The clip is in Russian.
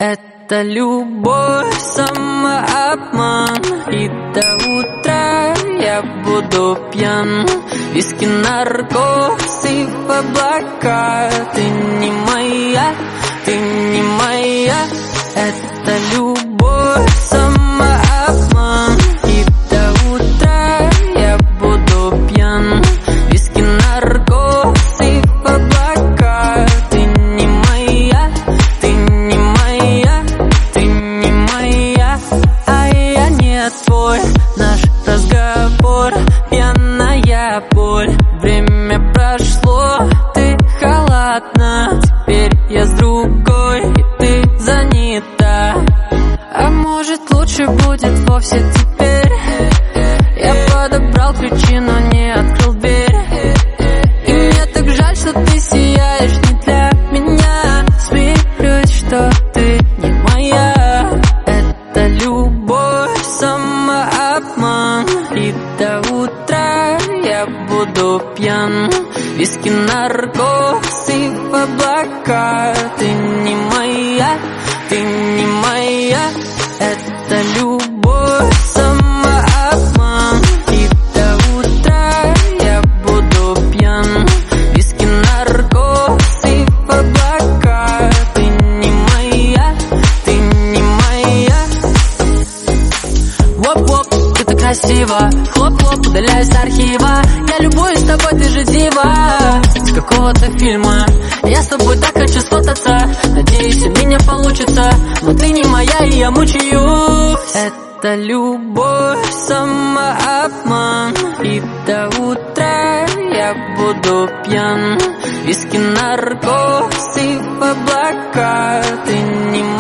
Это любовь, самообман, и до утра я буду пьян. Виски, наркоз и в облака. Ты не моя, ты не моя. Это любовь, самообман, и до утра я буду пьян. Виски, наркоз и в облака. Ты не моя, ты не моя, ты не моя, а я не твой. Наш разговор, пьяная боль. Время прошло, ты халатна. Теперь я с другой, и ты занята. А может, лучше будет вовсе теперь? Я подобрал ключи, но не открыл дверь. И мне так жаль, что ты сияешь не для меня. Смирюсь, что ты не моя. Это любовь, самообман, и до утра я буду пьян. Виски, наркоз и в облака. Ты не моя, ты не моя. Это любовь, самообман, и до утра я буду пьян. Виски, наркоз и в облака. Ты не моя, ты не моя. Воп-воп, ты так красиво. Хлоп-хлоп, удаляюсь с архива. Я любуюсь тобой, ты же дива с какого-то фильма. Я с тобой так хочу сфотаться. Надеюсь, у меня получится. Но ты не моя, и я мучаюсь. Это любовь, самообман, и до утра я буду пьян. Виски, наркоз и в облака. Ты не моя.